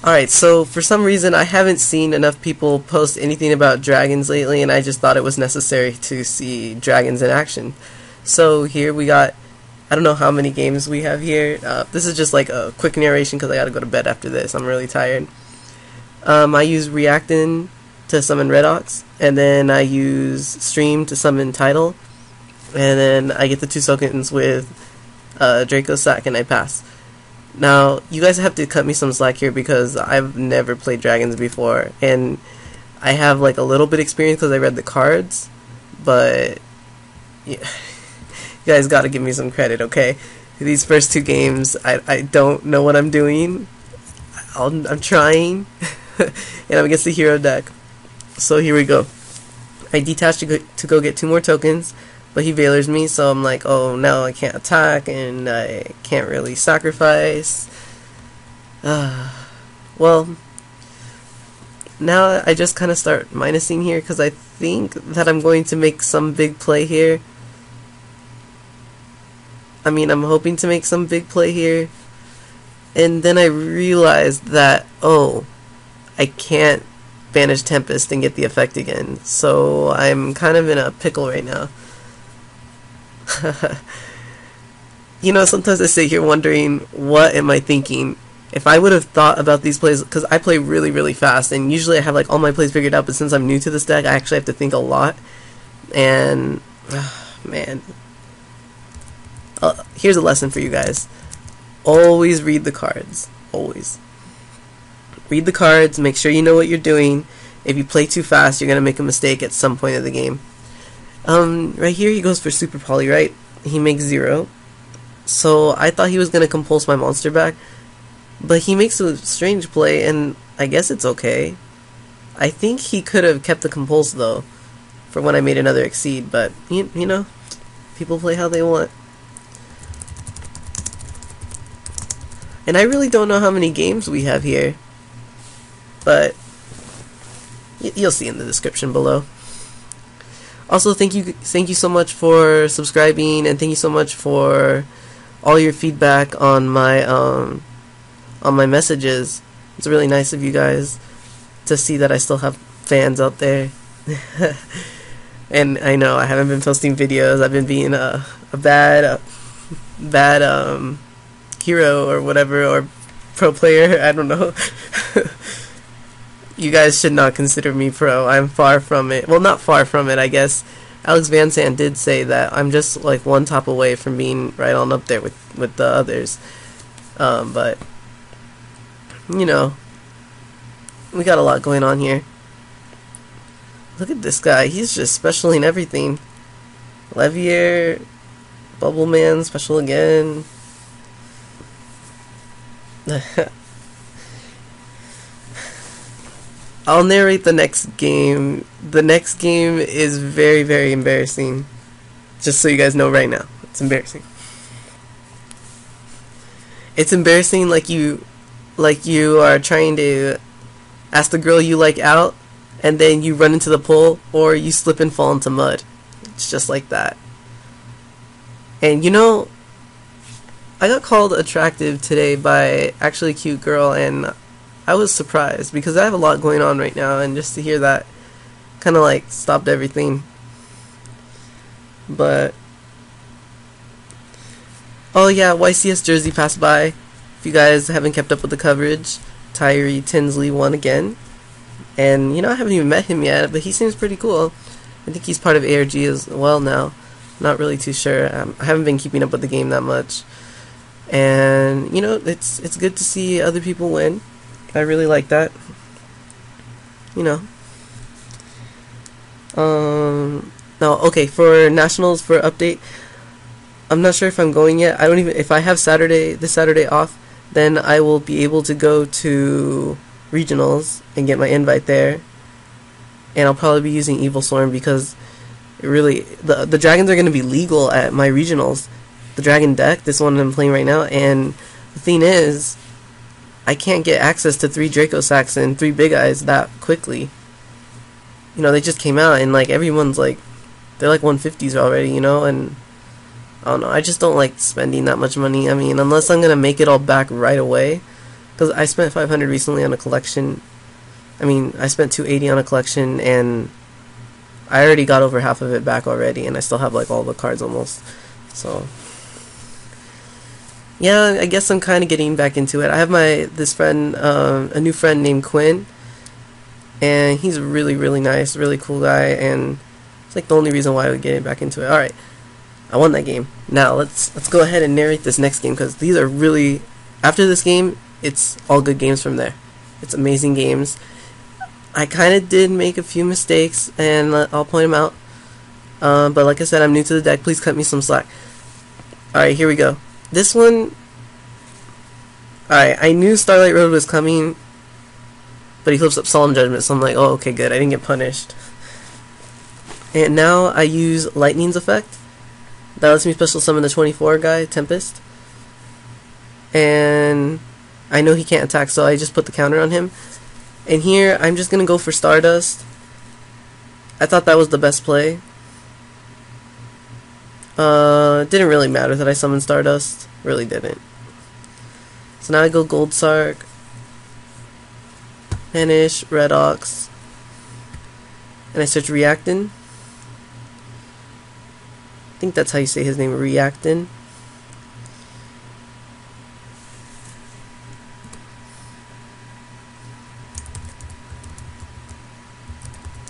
Alright, so for some reason I haven't seen enough people post anything about dragons lately, and I just thought it was necessary to see dragons in action. So here we got, I don't know how many games we have here. This is just like a quick narration because I gotta go to bed after this. I'm really tired. I use Reactin to summon Redox, and then I use Stream to summon Tidal, and then I get the 2 tokens with Draco Sack and I pass. Now, you guys have to cut me some slack here because I've never played dragons before, and I have like a little bit experience because I read the cards, but yeah, you guys gotta give me some credit, okay? These first 2 games, I don't know what I'm doing. I'm trying, and I'm against the hero deck. So here we go. I detach to go get 2 more tokens, but he Valors me, so I'm like, oh, now I can't attack, and I can't really sacrifice. Well, now I just kind of start minusing here, because I think that I'm going to make some big play here. I mean, I'm hoping to make some big play here. And then I realized that, oh, I can't banish Tempest and get the effect again. So I'm kind of in a pickle right now. You know, sometimes I sit here wondering, what am I thinking? If I would have thought about these plays, because I play really, really fast, and usually I have like all my plays figured out, but since I'm new to this deck, I actually have to think a lot. And, man. Here's a lesson for you guys. Always read the cards. Always. Read the cards, make sure you know what you're doing. If you play too fast, you're going to make a mistake at some point of the game. Right here he goes for Super Poly, right? He makes 0. So I thought he was going to compulse my monster back, but he makes a strange play, and I guess it's okay. I think he could have kept the compulse though, for when I made another Exceed, but you know, people play how they want. And I really don't know how many games we have here, but you'll see in the description below. Also, thank you so much for subscribing, and thank you so much for all your feedback on my messages. It's really nice of you guys to see that I still have fans out there. And I know I haven't been posting videos. I've been being a bad hero or whatever, or pro player. I don't know. You guys should not consider me pro. I'm far from it. Well, not far from it, I guess. Alex Van Sant did say that I'm just like one top away from being right on up there with the others. But, you know, we got a lot going on here. Look at this guy. He's just special in everything. Levier, Bubble Man, special again. I'll narrate the next game. The next game is very, very embarrassing. Just so you guys know right now. It's embarrassing. It's embarrassing like you are trying to ask the girl you like out, and then you run into the pool, or you slip and fall into mud. It's just like that. And you know, I got called attractive today by actually a cute girl, and I was surprised because I have a lot going on right now, and just to hear that kind of like stopped everything. But oh yeah, YCS jersey passed by. If you guys haven't kept up with the coverage, Tyree Tinsley won again, and you know, I haven't even met him yet, but he seems pretty cool. I think he's part of ARG as well now. Not really too sure. I haven't been keeping up with the game that much, and you know, it's good to see other people win. I really like that. You know. Now, okay, for Nationals, for update, I'm not sure if I'm going yet. If I have this Saturday off, then I will be able to go to Regionals and get my invite there. And I'll probably be using Evil Storm because really, the dragons are going to be legal at my Regionals. The dragon deck, this one I'm playing right now, and the thing is, I can't get access to 3 Draco Sacks and 3 Big Eyes that quickly. You know, they just came out, and like everyone's like, they're like 150s already, you know, and I don't know, I just don't like spending that much money. I mean, unless I'm gonna make it all back right away, Because I spent 500 recently on a collection. I mean, I spent 280 on a collection, and I already got over half of it back already, and I still have like all the cards almost. So yeah, I guess I'm kind of getting back into it. I have this friend, a new friend named Quinn, and he's really, really nice, really cool guy, and it's like the only reason why I would get back into it. Alright, I won that game. Now let's go ahead and narrate this next game, because these are really, after this game, it's all good games from there. It's amazing games. I kind of did make a few mistakes, and I'll point them out. But like I said, I'm new to the deck. Please cut me some slack. Alright, here we go. This one, alright, I knew Starlight Road was coming, but he flips up Solemn Judgment, so I'm like, oh, okay, good, I didn't get punished. And now I use Lightning's effect. That lets me special summon the 24 guy, Tempest. And I know he can't attack, so I just put the counter on him. And here, I'm just going to go for Stardust. I thought that was the best play. It didn't really matter that I summoned Stardust. Really didn't. So now I go Gold Sark. Banish, Red Ox. And I search Reactin. I think that's how you say his name, Reactin.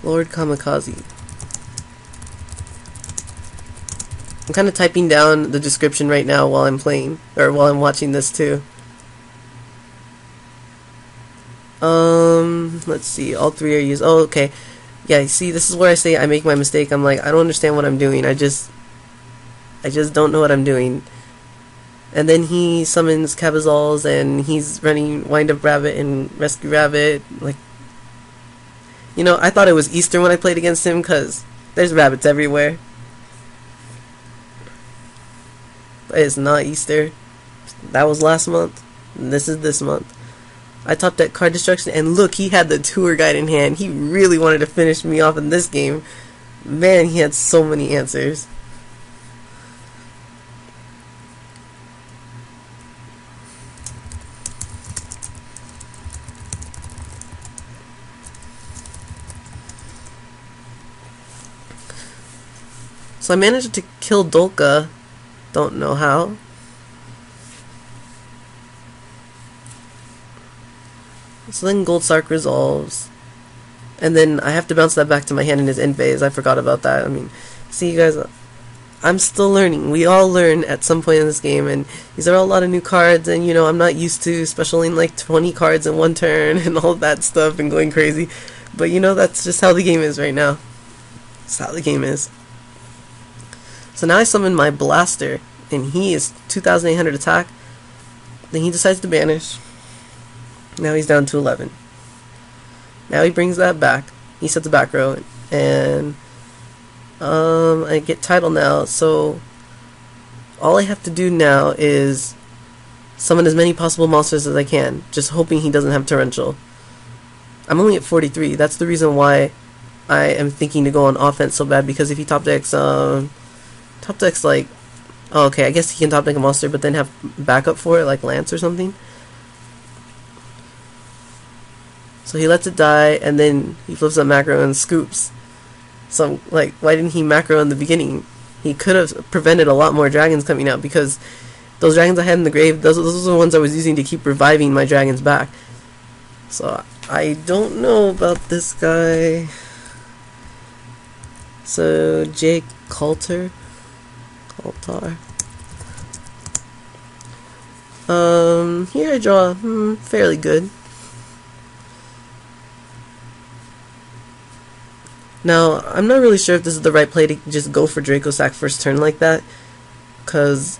Lordkamikaze. I'm kind of typing down the description right now while I'm playing, or while I'm watching this too. Let's see, all three are used. Oh, okay. Yeah, see, this is where I say I make my mistake. I'm like, I don't understand what I'm doing. I just don't know what I'm doing. And then he summons Cabazals, and he's running Wind Up Rabbit and Rescue Rabbit. Like, you know, I thought it was Easter when I played against him, because there's rabbits everywhere. But it's not Easter. That was last month. And this is this month. I top deck Card Destruction, and look, he had the tour guide in hand. He really wanted to finish me off in this game. Man, he had so many answers. So I managed to kill Dolka. Don't know how. So then Gold Sark resolves. And then I have to bounce that back to my hand in his end phase. I forgot about that. I mean, see you guys, I'm still learning. We all learn at some point in this game, and these are all a lot of new cards, and you know, I'm not used to specialing like 20 cards in one turn and all that stuff and going crazy. But you know, that's just how the game is right now. That's how the game is. So now I summon my Blaster, and he is 2,800 attack. Then he decides to banish. Now he's down to 11. Now he brings that back. He sets a back row, and I get Tidal now. So all I have to do now is summon as many possible monsters as I can, just hoping he doesn't have Torrential. I'm only at 43. That's the reason why I am thinking to go on offense so bad, because if he top decks like, oh, okay, I guess he can top deck a monster, but then have backup for it, like Lance or something. So he lets it die, and then he flips up macro and scoops. So I'm like, why didn't he macro in the beginning? He could have prevented a lot more dragons coming out, because those dragons I had in the grave, those are the ones I was using to keep reviving my dragons back. So I don't know about this guy. So Jcaltar. Here I draw fairly good. Now, I'm not really sure if this is the right play to just go for Draco Sack first turn like that, because,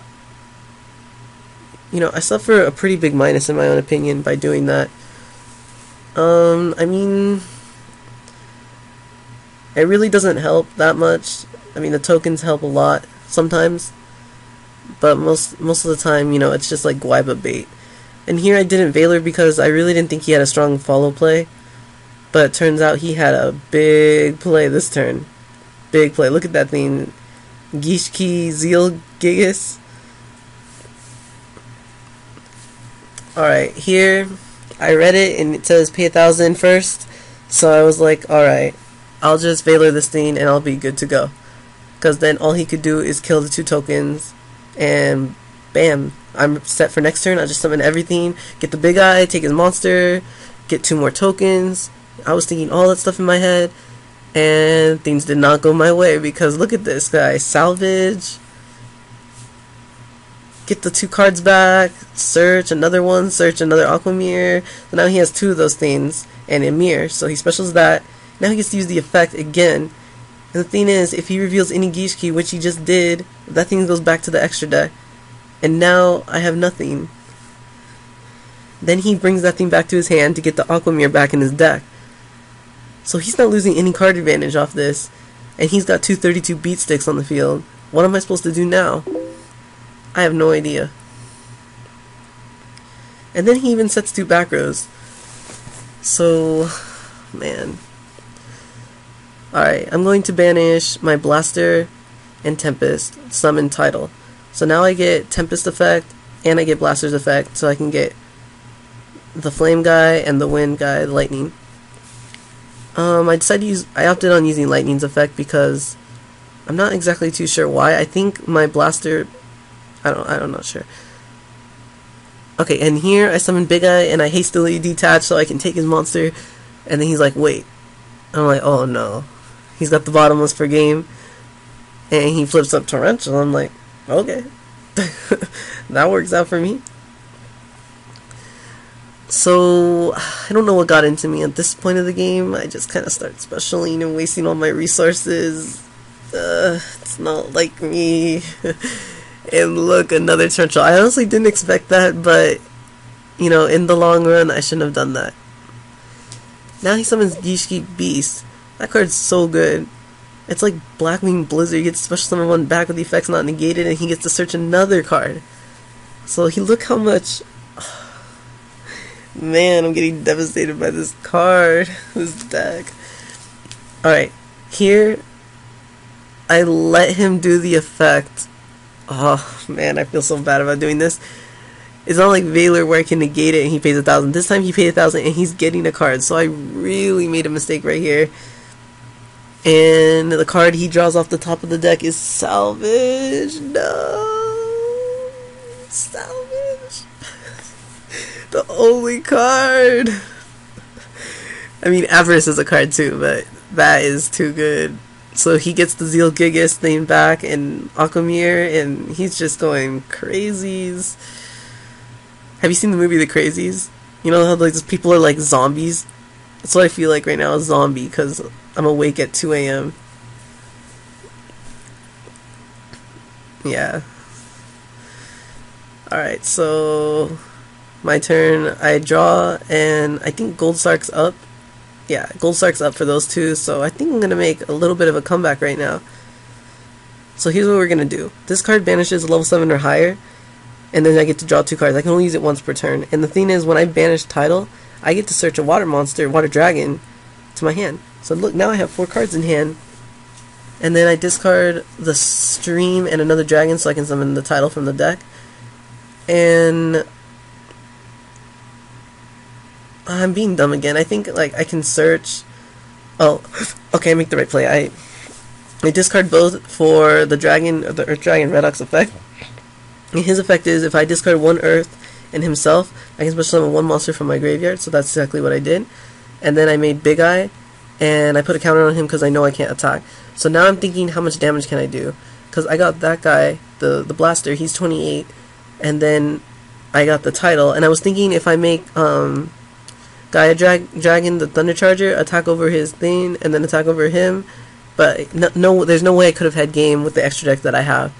you know, I suffer a pretty big minus in my own opinion by doing that. I mean, it really doesn't help that much. I mean, the tokens help a lot sometimes, but most of the time, you know, it's just like Guaiba bait. And here I didn't Valor because I really didn't think he had a strong follow play. But it turns out he had a big play this turn. Big play. Look at that thing. Gishki Zeal Gigas. Alright, here I read it and it says pay 1,000 first. So I was like, alright, I'll just Valor this thing and I'll be good to go. Because then all he could do is kill the 2 tokens and bam, I'm set for next turn. I'll just summon everything, get the big eye, take his monster, get 2 more tokens. I was thinking all that stuff in my head, and things did not go my way because look at this guy. Salvage, get the 2 cards back, search another one, search another Aquamir. So now he has 2 of those things and a mirror, so he specials that. Now he gets to use the effect again. And the thing is, if he reveals any Gishki, which he just did, that thing goes back to the extra deck. And now I have nothing. Then he brings that thing back to his hand to get the Aquamir back in his deck. So he's not losing any card advantage off this. And he's got 2 32 beat sticks on the field. What am I supposed to do now? I have no idea. And then he even sets 2 back rows. So, man. Alright, I'm going to banish my Blaster and Tempest, summon Tidal. So now I get Tempest effect, and I get Blaster's effect, so I can get the Flame guy and the Wind guy, Lightning. I decided to use, I opted on using Lightning's effect because I'm not exactly too sure why. I think my Blaster, I'm not sure. Okay, and here I summon Big Eye, and I hastily detach so I can take his monster, and then he's like, wait. I'm like, oh no. He's got the bottomless per game, and he flips up Torrential. I'm like, okay. That works out for me. So, I don't know what got into me at this point of the game. I just kind of started specialing and wasting all my resources. It's not like me. And look, another Torrential. I honestly didn't expect that, but, you know, in the long run, I shouldn't have done that. Now he summons Gishki Beast. That card's so good. It's like Blackwing Blizzard. He gets special summon 1 back with the effects not negated, and he gets to search another card. So he look how much... Man, I'm getting devastated by this card. This deck. Alright, here I let him do the effect. Oh man, I feel so bad about doing this. It's not like Valor where I can negate it and he pays 1,000. This time he paid 1,000 and he's getting a card. So I really made a mistake right here. And the card he draws off the top of the deck is Salvage. No. Salvage. The only card. I mean, Avarice is a card too, but that is too good. So he gets the Zeal Gigas thing back and Aquamir, and he's just going crazies. Have you seen the movie The Crazies? You know how like these people are like zombies? That's what I feel like right now, a zombie, because I'm awake at 2 a.m. Yeah. Alright, so my turn. I draw, and I think Gold Sark's up. Yeah, Gold Sark's up for those 2, so I think I'm going to make a little bit of a comeback right now. So here's what we're going to do. This card banishes level 7 or higher, and then I get to draw 2 cards. I can only use it once per turn. And the thing is, when I banish Tidal, I get to search a water monster, water dragon, to my hand. So look, now I have 4 cards in hand. And then I discard the stream and another dragon so I can summon the Tidal from the deck. And I'm being dumb again. I think like I can search. Oh, okay, I make the right play. I discard both for the dragon, the Earth Dragon Redox effect. And his effect is if I discard 1 Earth and himself, I can special summon 1 monster from my graveyard. So that's exactly what I did. And then I made Big Eye, and I put a counter on him because I know I can't attack. So now I'm thinking, how much damage can I do? Because I got that guy, the Blaster, he's 28, and then I got the Tidal. And I was thinking if I make Gaia Dragon, the Thunder Charger, attack over his thing, and then attack over him. But no, there's no way I could have had game with the extra deck that I have.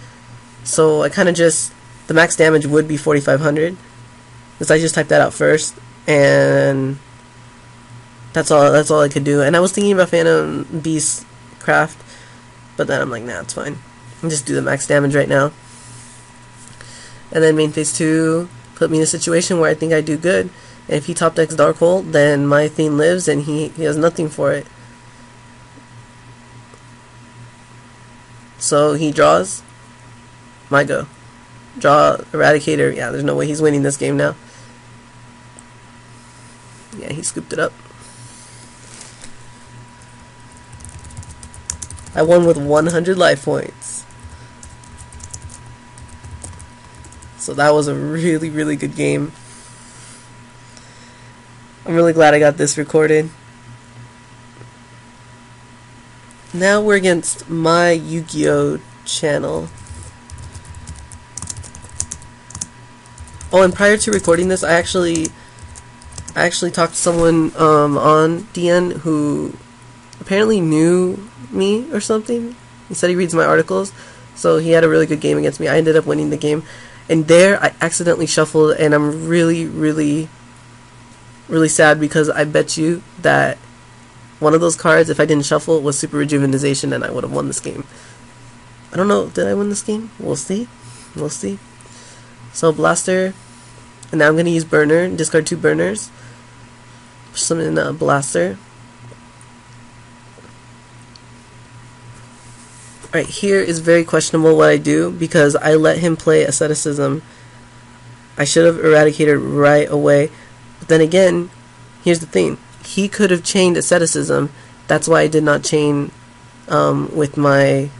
So I kind of just, the max damage would be 4,500. Because I just typed that out first, and that's all I could do. And I was thinking about Phantom Beast Craft, but then I'm like, nah, it's fine. I'll just do the max damage right now. And then main phase 2 put me in a situation where I think I do good. And if he top decks Darkhold, then my theme lives and he has nothing for it. So he draws. My go. Draw Eradicator. Yeah, there's no way he's winning this game now. Yeah, he scooped it up. I won with 100 life points. So that was a really, really good game. I'm really glad I got this recorded. Now we're against Myyugiohchannel. Oh, and prior to recording this, I actually talked to someone on DN who apparently knew me or something. He said he reads my articles, so he had a really good game against me. I ended up winning the game, and there I accidentally shuffled, and I'm really, really, really sad because I bet you that one of those cards, if I didn't shuffle, was Super Rejuvenization, and I would have won this game. I don't know, did I win this game? We'll see. We'll see. So Blaster, and now I'm going to use Burner, discard 2 Burners, push some in Blaster. Alright, here is very questionable what I do, because I let him play Asceticism. I should have Eradicated right away, but then again, here's the thing. He could have chained Asceticism, that's why I did not chain with my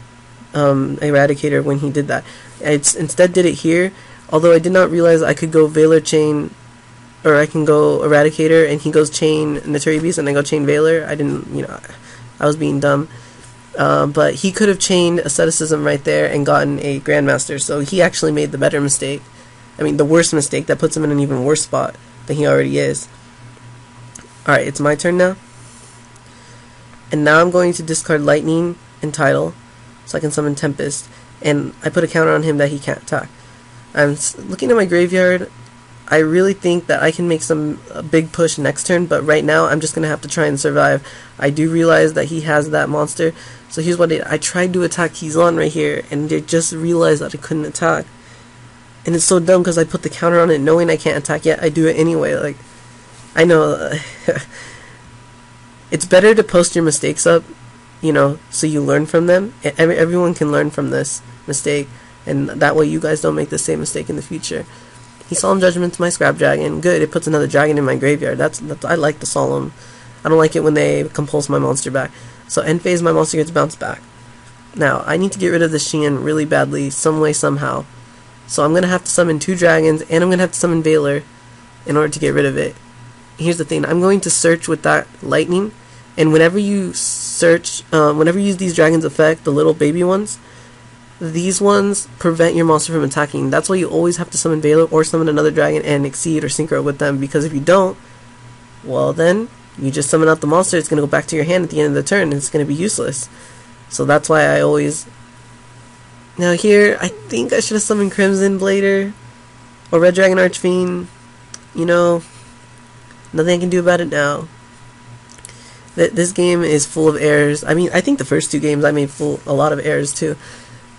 Eradicator when he did that. I instead did it here. Although I did not realize I could go Valor Chain, or I can go Eradicator, and he goes Chain Naturi Beast, and I go Chain Valor. I didn't, you know, I was being dumb. But he could have chained Asceticism right there and gotten a Grandmaster, so he actually made the better mistake. I mean, the worst mistake that puts him in an even worse spot than he already is. Alright, it's my turn now. And now I'm going to discard Lightning and Tidal, so I can summon Tempest, and I put a counter on him that he can't attack. I'm looking at my graveyard. I really think that I can make a big push next turn, but right now I'm just going to have to try and survive. I do realize that he has that monster, so here's what I did. I tried to attack Kizan right here, and I just realized that I couldn't attack. And it's so dumb because I put the counter on it knowing I can't attack, yet I do it anyway. Like, I know, it's better to post your mistakes up, you know, so you learn from them. Everyone can learn from this mistake, and that way you guys don't make the same mistake in the future. He Solemn Judgment's my Scrap Dragon. Good, it puts another dragon in my graveyard. That's I like the Solemn. I don't like it when they compulse my monster back. So end phase, my monster gets bounced back. Now, I need to get rid of the Xian really badly, some way, somehow. So I'm going to have to summon 2 dragons, and I'm going to have to summon Valor in order to get rid of it. Here's the thing. I'm going to search with that Lightning, and whenever you search, whenever you use these dragons effect, the little baby ones, these ones prevent your monster from attacking. That's why you always have to summon Valor or summon another dragon and Exceed or Synchro with them, because if you don't, well then, you just summon out the monster, it's going to go back to your hand at the end of the turn, and it's going to be useless. So that's why I always... Now here, I think I should have summoned Crimson Blader or Red Dragon Archfiend. You know, nothing I can do about it now. This game is full of errors. I mean, I think the first 2 games I made a lot of errors too.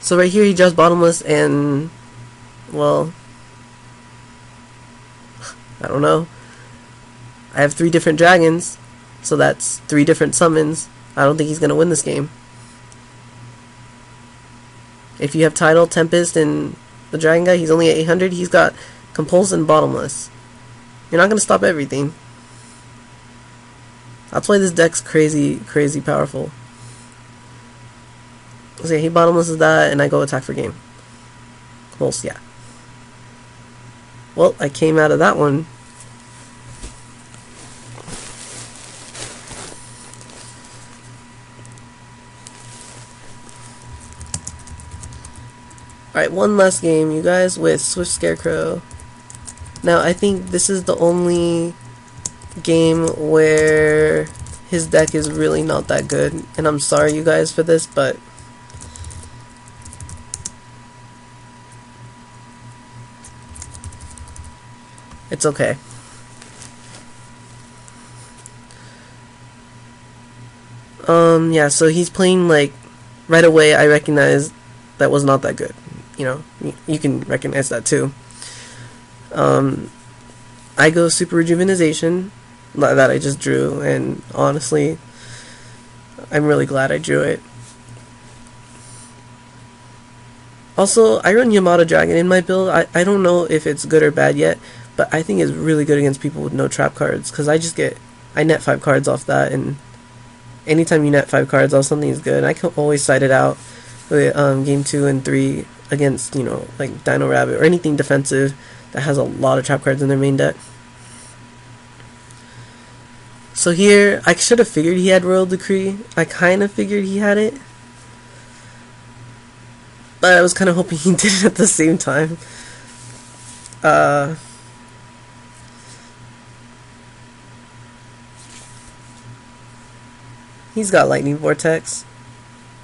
So right here he draws Bottomless, and, well, I don't know. I have 3 different dragons, so that's 3 different summons. I don't think he's going to win this game. If you have Tidal, Tempest, and the dragon guy, he's only at 800. He's got Compulse and Bottomless. You're not going to stop everything. That's why this deck's crazy, crazy powerful. So yeah, he Bottomlesses that, and I go attack for game. Compulse, yeah. Well, I came out of that one. Alright, one last game, you guys, with SwiftScarecow. Now, I think this is the only game where his deck is really not that good. And I'm sorry, you guys, for this, but... it's okay. Yeah, so he's playing, like, right away I recognize that was not that good. You know, you can recognize that too. I go Super Rejuvenization, that I just drew, and honestly, I'm really glad I drew it. Also, I run Yamato Dragon in my build. I don't know if it's good or bad yet, but I think it's really good against people with no trap cards, because I net 5 cards off that, and anytime you net 5 cards off something is good. I can always side it out with game 2 and 3 against, you know, like Dino Rabbit or anything defensive that has a lot of trap cards in their main deck. So here, I should have figured he had Royal Decree. I kind of figured he had it, but I was kind of hoping he did it at the same time. He's got Lightning Vortex.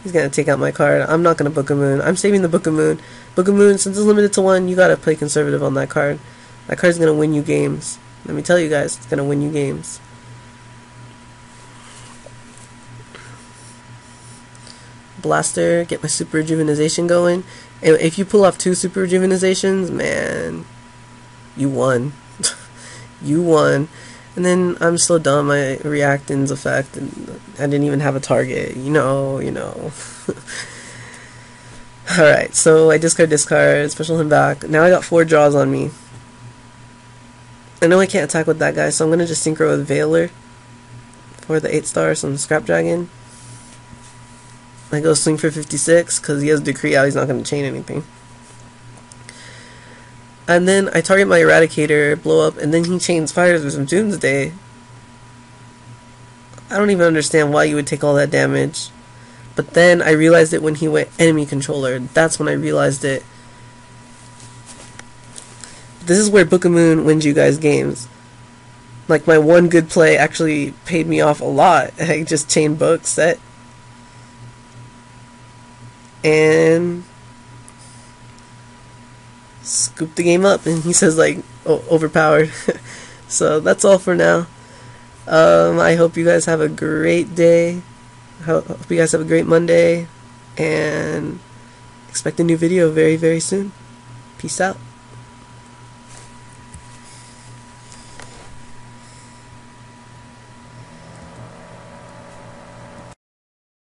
He's gonna take out my card. I'm not gonna Book of Moon. I'm saving the Book of Moon. Book of Moon, since it's limited to 1, you gotta play conservative on that card. That card's gonna win you games. Let me tell you guys, it's gonna win you games. Blaster, get my Super Rejuvenization going. And if you pull off 2 Super Rejuvenizations, man, you won. You won. And then I'm so dumb, I Reactance effect, and I didn't even have a target. You know. Alright, so I discard, special him back. Now I got 4 draws on me. I know I can't attack with that guy, so I'm going to just synchro with Veiler for the 8-star, some Scrap Dragon. I go swing for 56, because he has Decree out, he's not going to chain anything. And then I target my Eradicator, blow up, and then he chains fires with some Doomsday. I don't even understand why you would take all that damage. But then I realized it when he went enemy controller. That's when I realized it. This is where Book of Moon wins you guys games. Like, my one good play actually paid me off a lot. I just chained book, set. And scoop the game up, and he says, like, overpowered. So that's all for now. I hope you guys have a great day. Hope you guys have a great Monday, and expect a new video very, very soon. Peace out.